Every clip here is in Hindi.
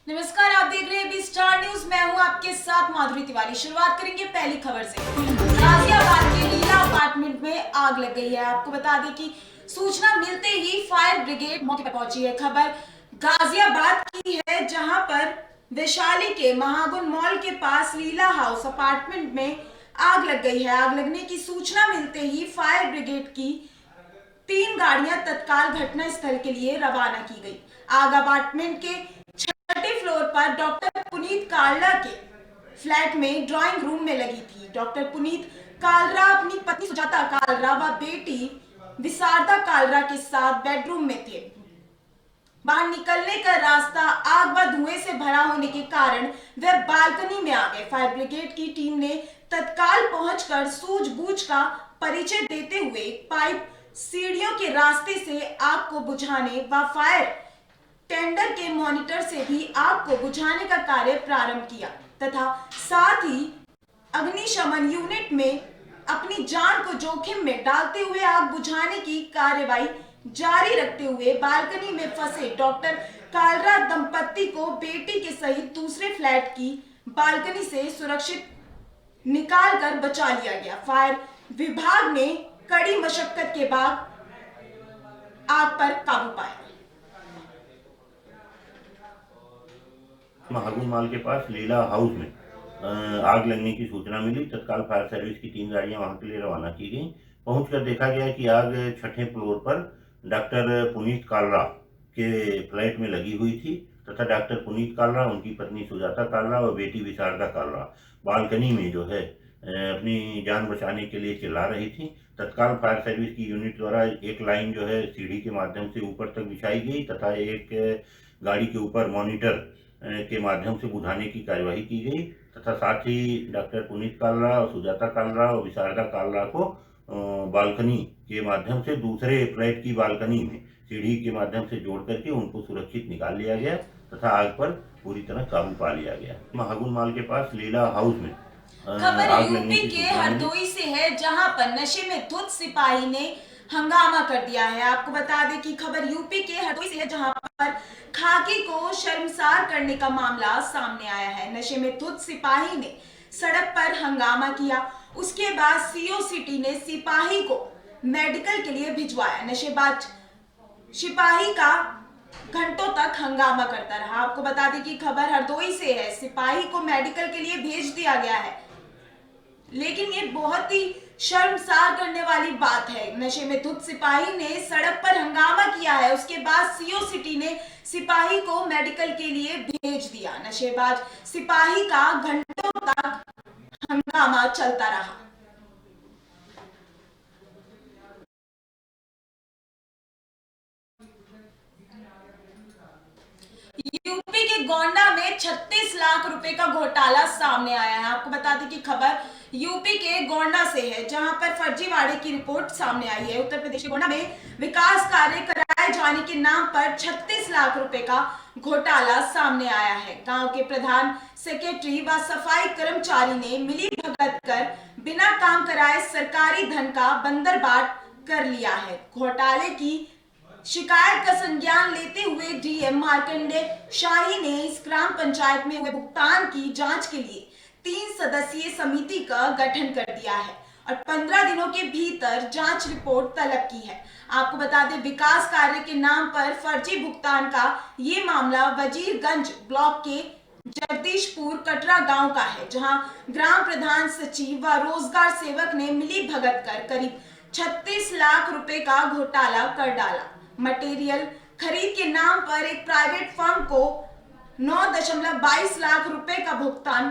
नमस्कार, आप देख रहे हैं बी स्टार न्यूज। मैं हूं आपके साथ माधुरी तिवारी। शुरुआत करेंगे पहली खबर से। गाजियाबाद के लीला अपार्टमेंट में आग लग गई है। आपको बता दें कि सूचना मिलते ही फायर ब्रिगेड मौके पर पहुंची है। खबर गाजियाबाद की है, जहां पर वैशाली के महागुन मॉल के पास लीला हाउस अपार्टमेंट में आग लग गई है। आग लगने की सूचना मिलते ही फायर ब्रिगेड की 3 गाड़ियां तत्काल घटनास्थल के लिए रवाना की गई। आग अपार्टमेंट के छठे फ्लोर पर डॉक्टर पुनीत कालरा के फ्लैट में ड्राइंग रूम में लगी थी। डॉक्टर पुनीत कालरा अपनी पत्नी सुजाता कालरा व बेटी विशारदा कालरा के साथ बेडरूम में थे। बाहर निकलने का रास्ता आग व धुएं से भरा होने के कारण वे बालकनी में आ गए। फायर ब्रिगेड की टीम ने तत्काल पहुंचकर सूझबूझ का परिचय देते हुए पाइप सीढ़ियों के रास्ते से आग को बुझाने व फायर टेंडर के मॉनिटर से भी आग को बुझाने का कार्य प्रारंभ किया तथा साथ ही अग्निशमन यूनिट में अपनी जान को जोखिम में डालते हुए आग बुझाने की कार्यवाही जारी रखते हुए बालकनी में फंसे डॉक्टर कालरा दंपत्ति को बेटी के सहित दूसरे फ्लैट की बालकनी से सुरक्षित निकालकर बचा लिया गया। फायर विभाग ने कड़ी मशक्कत के बाद आग पर काबू पाया। महागुन मॉल के पास लीला हाउस में आग लगने की सूचना मिली। तत्काल फायर सर्विस की 3 गाड़ियां वहां के लिए रवाना की गई। पहुंचकर देखा गया कि आग छठे फ्लोर पर डॉक्टर पुनीत कालरा के फ्लैट में लगी हुई थी तथा डॉक्टर पुनीत कालरा, उनकी पत्नी सुजाता कालरा और बेटी विशारदा कालरा बालकनी में जो है अपनी जान बचाने के लिए चिल्ला रही थी। तत्काल फायर सर्विस की यूनिट द्वारा एक लाइन जो है सीढ़ी के माध्यम से ऊपर तक बिछाई गई तथा एक गाड़ी के ऊपर मॉनिटर के माध्यम से बुझाने की कार्यवाही की गई तथा साथ ही डॉक्टर पुनीत कालरा और सुजाता कालरा और विशारदा कालरा को बालकनी के माध्यम से दूसरे फ्लैट की बालकनी में सीढ़ी के माध्यम से जोड़ करके उनको सुरक्षित निकाल लिया गया तथा आग पर पूरी तरह काबू पा लिया गया। महागुन मॉल के पास लीला हाउस में खबर यूपी के हरदोई से है, जहां पर नशे में धुत सिपाही ने हंगामा कर दिया है। आपको बता दें कि खबर यूपी के हरदोई से है, जहां पर खाकी को शर्मसार करने का मामला सामने आया है। नशे में धुत सिपाही ने सड़क पर हंगामा किया। उसके बाद सीओ सिटी ने सिपाही को मेडिकल के लिए भिजवाया। नशेबाज सिपाही का घंटों तक हंगामा करता रहा। आपको बता दें कि खबर हरदोई से है, सिपाही को मेडिकल के लिए भेज दिया गया है, लेकिन ये बहुत ही शर्मसार करने वाली बात है। नशे में धुत सिपाही ने सड़क पर हंगामा किया है। उसके बाद सीओ सिटी ने सिपाही को मेडिकल के लिए भेज दिया। नशेबाज सिपाही का घंटों तक हंगामा चलता रहा। यूपी के गोंडा में 36 लाख रुपए का घोटाला सामने आया है। आपको बता दें कि खबर यूपी के गोंडा से है, जहां पर फर्जीवाड़े की रिपोर्ट सामने आई है। उत्तर प्रदेश के गोंडा में विकास कार्य कराए जाने के नाम पर 36 लाख रुपए का घोटाला सामने आया है। गांव के प्रधान सेक्रेटरी व सफाई कर्मचारी ने मिली भगत कर बिना काम कराए सरकारी धन का बंदरबाट कर लिया है। घोटाले की शिकायत का संज्ञान लेते हुए डीएम मार्कंडे शाही ने इस ग्राम पंचायत में हुए भुगतान की जांच के लिए 3 सदस्यीय समिति का गठन कर दिया है और 15 दिनों के भीतर जांच रिपोर्ट तलब की है। आपको बता दें, विकास कार्य के नाम पर फर्जी भुगतान का ये मामला वजीरगंज ब्लॉक के जगदीशपुर कटरा गांव का है, जहां ग्राम प्रधान सचिव व रोजगार सेवक ने मिली भगत कर करीब 36 लाख रुपए का घोटाला कर डाला। मटेरियल खरीद के नाम पर एक प्राइवेट फर्म को 9.22 लाख रुपए का भुगतान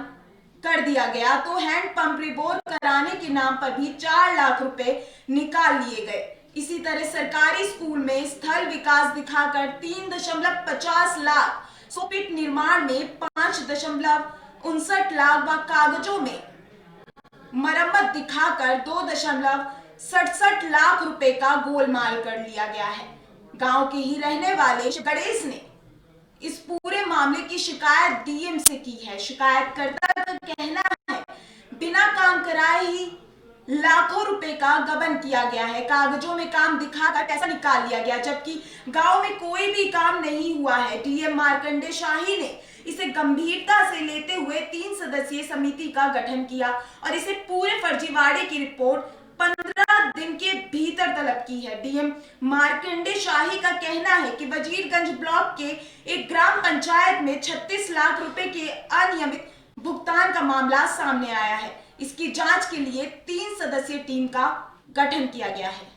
कर दिया गया, तो हैंड पंप रिबोर कराने के नाम पर भी 4 लाख रुपए निकाल लिए गए। इसी तरह सरकारी स्कूल में स्थल विकास दिखाकर 3.50 लाख, सोपिट निर्माण में 5.59 लाख व कागजों में मरम्मत दिखाकर 2.67 लाख रुपए का गोलमाल कर लिया गया है। गांव के ही रहने वाले गणेश ने इस पूरे मामले की शिकायत डीएम से की है। शिकायतकर्ता का कहना है, बिना काम कराए ही लाखों रुपए का गबन किया गया है। कागजों में काम दिखाकर पैसा निकाल लिया गया, जबकि गांव में कोई भी काम नहीं हुआ है। डीएम मार्कंडे शाही ने इसे गंभीरता से लेते हुए 3 सदस्यीय समिति का गठन किया और इसे पूरे फर्जीवाड़े की रिपोर्ट 15 दिन के भीतर तलब की है। डीएम मार्कंडे शाही का कहना है कि वजीरगंज ब्लॉक के एक ग्राम पंचायत में 36 लाख रुपए के अनियमित भुगतान का मामला सामने आया है। इसकी जांच के लिए 3 सदस्यीय टीम का गठन किया गया है।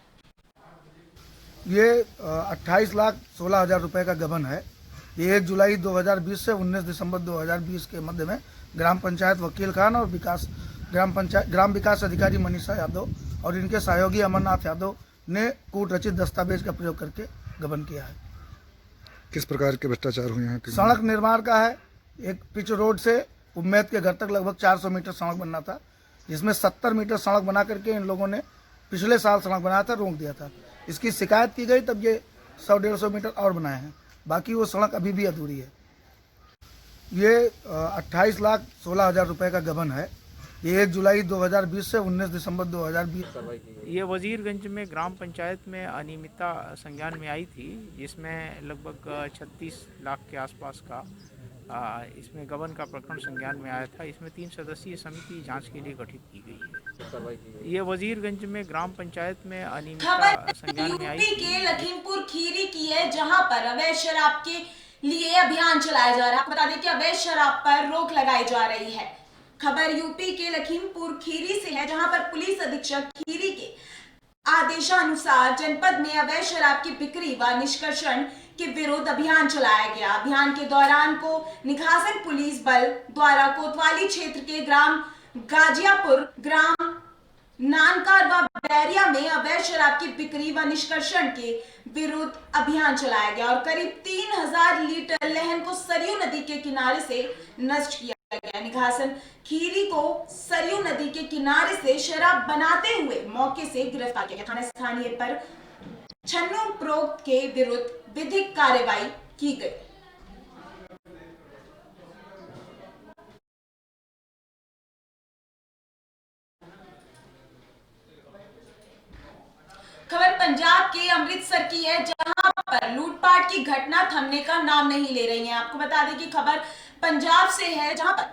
ये 28,16,000 रुपए का गबन है। ये 1 जुलाई 2020 से 19 दिसंबर 2020 के मध्य में ग्राम पंचायत वकील खान और ग्राम विकास अधिकारी मनीषा यादव और इनके सहयोगी अमरनाथ यादव ने कूट रचित दस्तावेज का प्रयोग करके गबन किया है। किस प्रकार के भ्रष्टाचार हुए हैं? सड़क निर्माण का है। एक पिच रोड से उम्मेद के घर तक लगभग 400 मीटर सड़क बनना था, जिसमें 70 मीटर सड़क बना करके इन लोगों ने पिछले साल सड़क बनाया था, रोक दिया था। इसकी शिकायत की गई, तब ये 100-150 मीटर और बनाए हैं। बाकी वो सड़क अभी भी अधूरी है। ये 28,16,000 रुपए का गबन है। ये 1 जुलाई 2020 से 19 दिसंबर 2020। ये वजीरगंज में ग्राम पंचायत में अनियमितता संज्ञान में आई थी, जिसमें लगभग 36 लाख के आसपास का इसमें गबन का प्रकरण संज्ञान में आया था। इसमें 3 सदस्यीय समिति जांच के लिए गठित की गई है। ये वजीरगंज में ग्राम पंचायत में अनियमितता संज्ञान में आई यूपी के लखीमपुर खीरी की है, जहां पर अवैध शराब के लिए अभियान चलाया जा रहा है। आपको बता दें कि अवैध शराब पर रोक लगाई जा रही है। खबर यूपी के लखीमपुर खीरी से है, जहां पर पुलिस अधीक्षक खीरी के आदेशानुसार जनपद में अवैध शराब की बिक्री व निष्कर्षण के विरुद्ध अभियान चलाया गया। अभियान के दौरान को निघासन पुलिस बल द्वारा कोतवाली क्षेत्र के ग्राम गाजियापुर, ग्राम नानकार व बैरिया में अवैध शराब की बिक्री व निष्कर्षण के विरुद्ध अभियान चलाया गया और करीब 3000 लीटर लहन को सरयू नदी के किनारे से नष्ट किया गया। निघासन खीरी को सरयू नदी के किनारे से शराब बनाते हुए मौके से गिरफ्तार किया गया। थाना स्थानीय पर छन्नू प्रोक्त के विरुद्ध विधिक कार्रवाई की गई। खबर पंजाब के अमृतसर की है, जहां पर लूटपाट की घटना थमने का नाम नहीं ले रही है। आपको बता दें कि खबर पंजाब से है, जहां पर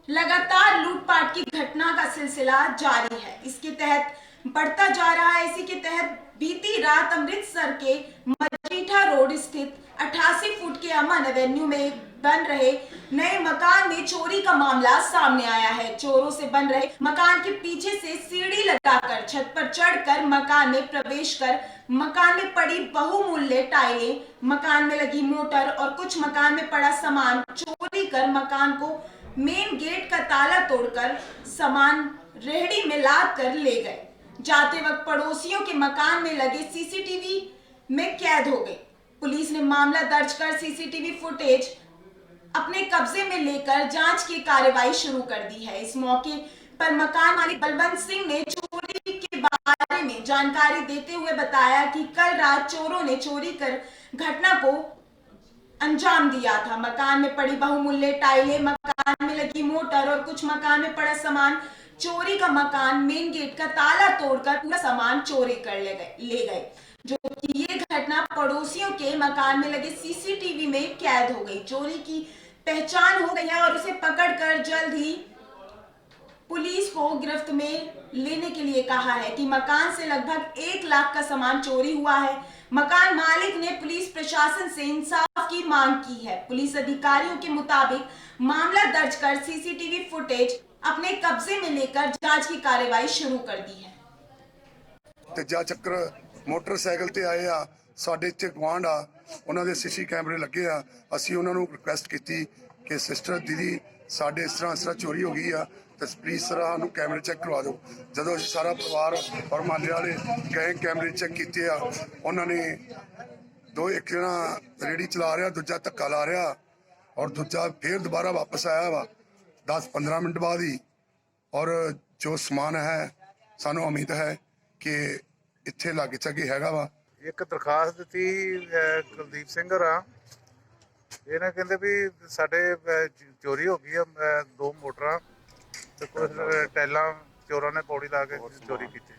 लगातार लूटपाट की घटना का सिलसिला जारी है। इसके तहत बढ़ता जा रहा है। इसी के तहत बीती रात अमृतसर के मजीठा रोड स्थित 88 फुट के अमन एवेन्यू में बन रहे नए मकान में चोरी का मामला सामने आया है। चोरों से बन रहे मकान के पीछे से सीढ़ी लगाकर छत पर चढ़कर मकान में प्रवेश कर मकान में पड़ी बहुमूल्य टाइलें, मकान में लगी मोटर और कुछ मकान में पड़ा सामान चोरी कर मकान को मेन गेट का ताला तोड़कर सामान रेहड़ी में लाद कर ले गए। जाते वक्त पड़ोसियों के मकान में लगे सीसीटीवी में कैद हो गई। पुलिस ने मामला दर्ज कर सीसीटीवी फुटेज अपने कब्जे में लेकर जांच की कार्रवाई शुरू कर दी है। इस मौके पर मकान मालिक बलवंत सिंह ने चोरी के बारे में जानकारी देते हुए बताया कि कल रात चोरों ने चोरी कर घटना को अंजाम दिया था। मकान में पड़ी बहुमूल्य टाइलें, मकान में लगी मोटर और कुछ मकान में पड़ा सामान चोरी का मकान मेन गेट का ताला तोड़कर पूरा सामान चोरी कर ले गए। जो कि ये घटना पड़ोसियों के मकान में लगे सीसीटीवी में कैद हो गई। चोरी की पहचान हो गई है और उसे पकड़कर जल्द ही पुलिस को गिरफ्त में लेने के लिए कहा है कि मकान से लगभग 1 लाख का सामान चोरी हुआ है। मकान मालिक ने पुलिस प्रशासन से इंसाफ की मांग की है। पुलिस अधिकारियों के मुताबिक मामला दर्ज कर सीसीटीवी फुटेज अपने कब्जे में लेकर जांच की कार्रवाई शुरू कर दी है। ਤੀਜਾ ਚੱਕਰ ਮੋਟਰਸਾਈਕਲ ਤੇ ਆਏ ਆ, ਸਾਡੇ ਇੱਥੇ ਗੁਆਂਢ ਆ, ਉਹਨਾਂ ਦੇ ਸੀਸੀ ਕੈਮਰੇ ਲੱਗੇ ਆ। ਅਸੀਂ ਉਹਨਾਂ ਨੂੰ ਰਿਕੁਐਸਟ ਕੀਤੀ ਕਿ ਸਿਸਟਰ ਦੀਦੀ ਸਾਡੇ ਇਸ ਤਰ੍ਹਾਂ ਚੋਰੀ ਹੋ ਗਈ ਆ, ਤੇ ਪਲੀਜ਼ ਸਰ ਸਾਨੂੰ ਕੈਮਰੇ ਚੈੱਕ ਕਰਵਾ ਦਿਓ। ਜਦੋਂ ਅਸੀਂ ਸਾਰਾ ਪਰਿਵਾਰ ਔਰ ਮਹੱਲੇ ਵਾਲੇ ਗਏ ਕੈਮਰੇ ਚੈੱਕ ਕੀਤੇ ਆ, ਉਹਨਾਂ ਨੇ ਇੱਕ ਜਣਾ ਰੇੜੀ ਚਲਾ ਰਿਹਾ, ਦੂਜਾ ਧੱਕਾ ਲਾ ਰਿਹਾ ਔਰ ਦੂਜਾ ਫੇਰ ਦੁਬਾਰਾ ਵਾਪਸ ਆਇਆ ਵਾ 10-15 ਮਿੰਟ ਬਾਅਦ ਹੀ। ਔਰ ਜੋ ਸਮਾਨ ਹੈ ਸਾਨੂੰ ਉਮੀਦ ਹੈ ਕਿ ਇੱਥੇ ਲਾਗੇ ਚਾਗੇ ਹੈਗਾ ਵਾ। ਇੱਕ ਦਰਖਾਸਤ ਦਿੱਤੀ ਕੁਲਦੀਪ ਸਿੰਘ ਰਾ, ਇਹਨਾਂ ਕਹਿੰਦੇ ਵੀ ਸਾਡੇ ਚੋਰੀ ਹੋ ਗਈ ਆ, 2 ਮੋਟਰਾਂ ਤੇ ਕੁਝ ਟੈਲਾਂ ਚੋਰਾਂ ਨੇ ਪੌੜੀ ਲਾ ਕੇ ਚੋਰੀ ਕੀਤੀ।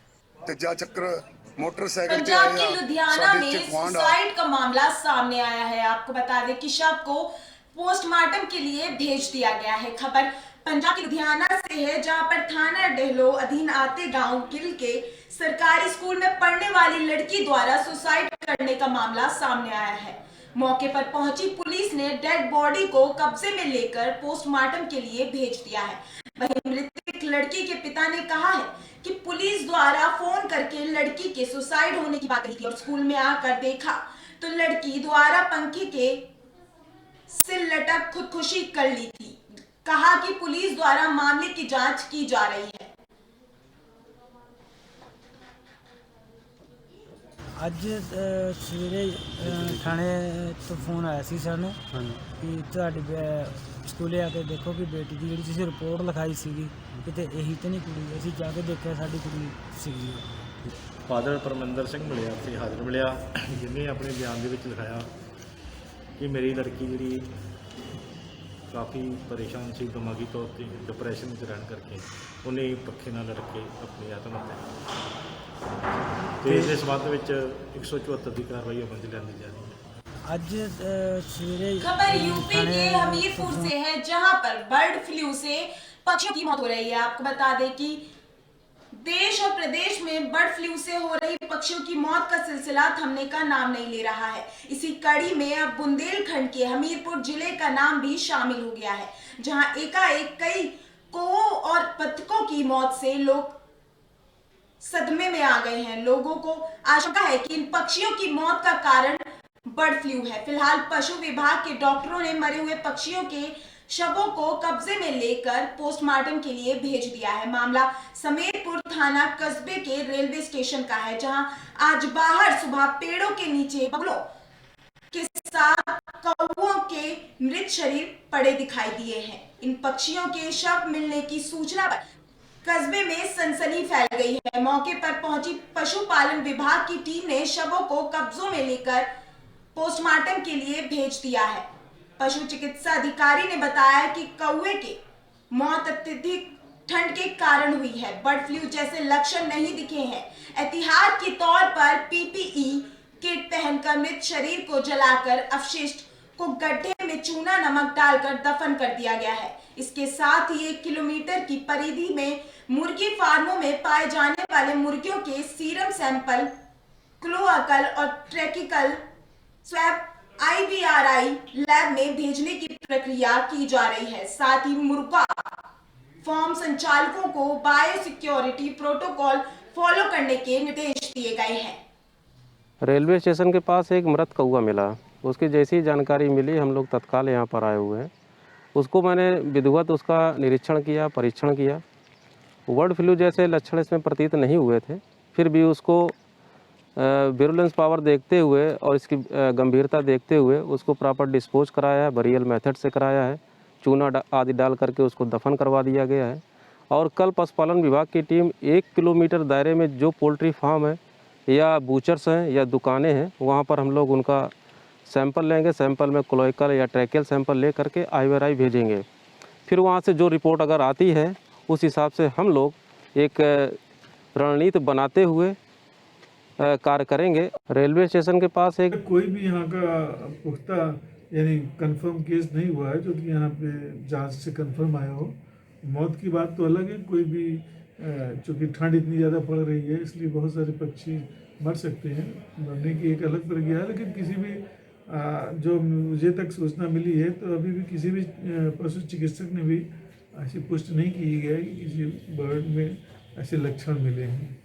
ਤੀਜਾ ਚੱਕਰ मोटरसाइकिल पंजाब के लुधियाना में सुसाइड का मामला सामने आया है। आपको बता दें कि शव को पोस्टमार्टम के लिए भेज दिया गया है। खबर पंजाब के लुधियाना से है, जहां पर थाना डेहलो अधीन आते गांव गिल के सरकारी स्कूल में पढ़ने वाली लड़की द्वारा सुसाइड करने का मामला सामने आया है। मौके पर पहुंची पुलिस ने डेड बॉडी को कब्जे में लेकर पोस्टमार्टम के लिए भेज दिया है। वहीं मृतक लड़की के पिता ने कहा है कि पुलिस द्वारा फोन करके लड़की के सुसाइड होने की बात कही थी और स्कूल में आकर देखा तो लड़की द्वारा पंखे के से लटक खुदकुशी कर ली थी। कहा कि पुलिस द्वारा मामले की जांच की जा रही है। ਅੱਜ ਸਵੇਰੇ ਥਾਣੇ ਤੋਂ ਫੋਨ ਆਇਆ ਸੀ ਸਾਨੂੰ ਕਿ ਤੁਹਾਡੀ ਸਕੂਲੇ ਆ ਕੇ ਦੇਖੋ ਕਿ ਬੇਟੀ ਦੀ ਜਿਹੜੀ ਤੁਸੀਂ ਰਿਪੋਰਟ ਲਿਖਾਈ ਸੀਗੀ ਕਿਤੇ ਇਹੀ ਤਾਂ ਨਹੀਂ ਕੁੜੀ। ਅਸੀਂ ਜਾ ਕੇ ਦੇਖਿਆ ਸਾਡੀ ਕੁੜੀ ਸੀਗੀ। ਫਾਦਰ ਪਰਮਿੰਦਰ ਸਿੰਘ ਮਿਲਿਆ ਸੀ, ਹਾਜ਼ਰ ਮਿਲਿਆ, ਜਿਹਨੇ ਆਪਣੇ ਬਿਆਨ ਦੇ ਵਿੱਚ ਲਿਖਾਇਆ ਕਿ ਮੇਰੀ ਲੜਕੀ ਜਿਹੜੀ ਕਾਫੀ ਪਰੇਸ਼ਾਨ ਸੀ ਦਿਮਾਗੀ ਤੌਰ 'ਤੇ, ਡਿਪਰੈਸ਼ਨ ਵਿੱਚ ਰਹਿਣ ਕਰਕੇ ਉਹਨੇ ਪੱਖੇ ਨਾਲ ਲੜ ਕੇ ਆਪਣੀ ਆਤਮ ਹੱਤਿਆ ਤੇ ਇਸ ਦੇ ਸੰਬੰਧ ਵਿੱਚ 174 ਦੀ ਕਾਰਵਾਈ ਅਮਲ 'ਚ ਲਿਆਂਦੀ ਜਾ ਰਹੀ ਹੈ। ਅੱਜ ਸਵੇਰੇ खबर यूपी के हमीरपुर से है, जहां पर बर्ड फ्लू से पक्षियों की मौत हो रही है। आपको बता दें कि देश और प्रदेश में बर्ड फ्लू से हो रही पक्षियों की मौत का सिलसिला थमने का नाम नहीं ले रहा है। इसी कड़ी में अब बुंदेलखंड के हमीरपुर जिले का नाम भी शामिल हो गया है, जहां एकाएक कई कौओं और बतखों की मौत से लोग सदमे में आ गए हैं। लोगों को आशंका है कि इन पक्षियों की मौत का कारण बर्ड फ्लू है। फिलहाल पशु विभाग के डॉक्टरों ने मरे हुए पक्षियों के शवों को कब्जे में लेकर पोस्टमार्टम के लिए भेज दिया है। मामला समेरपुर थाना कस्बे के रेलवे स्टेशन का है, जहां आज बाहर सुबह पेड़ों के नीचे बगुलों के साथ कौओं के मृत शरीर पड़े दिखाई दिए हैं। इन पक्षियों के शव मिलने की सूचना पर कस्बे में सनसनी फैल गई है। मौके पर पहुंची पशुपालन विभाग की टीम ने शवों को कब्जों में लेकर पोस्टमार्टम के लिए भेज दिया है। पशु चिकित्सा अधिकारी ने बताया कि कौवे के मौत अत्यधिक ठंड के कारण हुई है। बर्ड फ्लू जैसे लक्षण नहीं दिखे हैं। एहतियात के तौर पर पीपीई किट पहनकर मृत शरीर को जलाकर अवशिष्ट को गड्ढे में चूना नमक डालकर दफन कर दिया गया है। इसके साथ ही 1 किलोमीटर की परिधि में मुर्गी फार्मों में पाए जाने वाले मुर्गियों के सीरम सैंपल क्लोअकल और ट्रैकिकल स्वैब IVRI लैब में भेजने की प्रक्रिया की जा रही है। साथ ही मुर्गा फार्म संचालकों को बायोसिक्योरिटी प्रोटोकॉल फॉलो करने के निर्देश दिए गए हैं। रेलवे स्टेशन के पास एक मृत कौवा मिला। उसकी जैसी जानकारी मिली हम लोग तत्काल यहाँ पर आए हुए हैं। उसको मैंने विधिवत उसका निरीक्षण किया, परीक्षण किया। बर्ड फ्लू जैसे लक्षण इसमें प्रतीत नहीं हुए थे, फिर भी उसको विरुलेंस पावर देखते हुए और इसकी गंभीरता देखते हुए उसको प्रॉपर डिस्पोज कराया है, बरियल मेथड से कराया है, चूना आदि डाल करके उसको दफन करवा दिया गया है। और कल पशुपालन विभाग की टीम 1 किलोमीटर दायरे में जो पोल्ट्री फार्म है या बूचर्स हैं या दुकानें हैं, वहाँ पर हम लोग उनका सैंपल लेंगे। सैंपल में क्लोइकल या ट्रैकियल सैंपल ले करके IVRI भेजेंगे। फिर वहाँ से जो रिपोर्ट अगर आती है उस हिसाब से हम लोग एक रणनीति बनाते हुए कार्य करेंगे। रेलवे स्टेशन के पास एक कोई भी यहाँ का पुख्ता यानी कंफर्म केस नहीं हुआ है जो कि यहाँ पे जांच से कंफर्म आया हो। मौत की बात तो अलग है, कोई भी चूँकि ठंड इतनी ज़्यादा पड़ रही है इसलिए बहुत सारे पक्षी मर सकते हैं, मरने की एक अलग प्रक्रिया है। लेकिन किसी भी जो मुझे तक सूचना मिली है तो अभी भी किसी भी पशु चिकित्सक ने भी ऐसी पुष्टि नहीं की है कि किसी बर्ड में ऐसे लक्षण मिले हैं।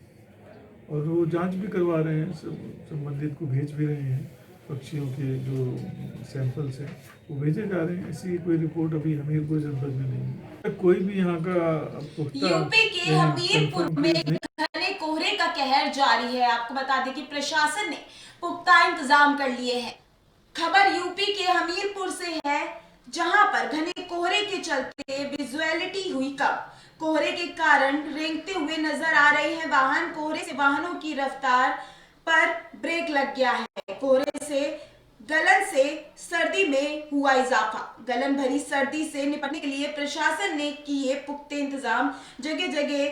और वो जांच भी करवा रहे हैं, संबंधित को भेज भी रहे हैं। पक्षियों के जो सैंपल्स हैं वो भेजे जा रहे हैं। ऐसी कोई रिपोर्ट अभी हमीरपुर जनपद में नहीं है। कोई भी यहाँ का पुख्ता यूपी के हमीरपुर में घने कोहरे का कहर जारी है। आपको बता दें कि प्रशासन ने पुख्ता इंतजाम कर लिए हैं। खबर यूपी के हमीरपुर से है, जहां पर घने कोहरे के चलते विजुअलिटी हुई कम। कोहरे के कारण रेंगते हुए नजर आ रहे हैं वाहन। कोहरे से वाहनों की रफ्तार पर ब्रेक लग गया है। कोहरे से गलन से सर्दी में हुआ इजाफा। गलन भरी सर्दी से निपटने के लिए प्रशासन ने किए पुख्ते इंतजाम। जगह जगह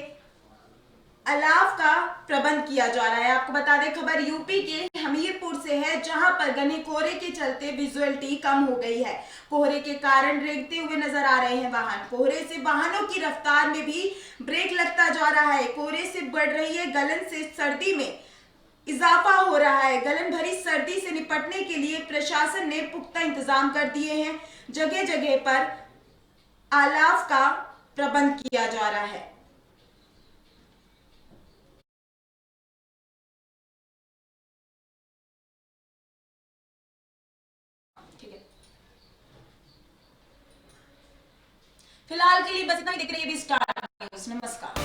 अलाव का प्रबंध किया जा रहा है। आपको बता दें खबर यूपी के हमीरपुर से है, जहां पर घने कोहरे के चलते विजुअलिटी कम हो गई है। कोहरे के कारण रेंगते हुए नजर आ रहे हैं वाहन। कोहरे से वाहनों की रफ्तार में भी ब्रेक लगता जा रहा है। कोहरे से बढ़ रही है गलन से सर्दी में इजाफा हो रहा है। गलन भरी सर्दी से निपटने के लिए प्रशासन ने पुख्ता इंतजाम कर दिए हैं। जगह जगह पर अलाव का प्रबंध किया जा रहा है। फिलहाल के लिए बस इतना ही। देख रहे हैं स्टार न्यूज़। नमस्कार।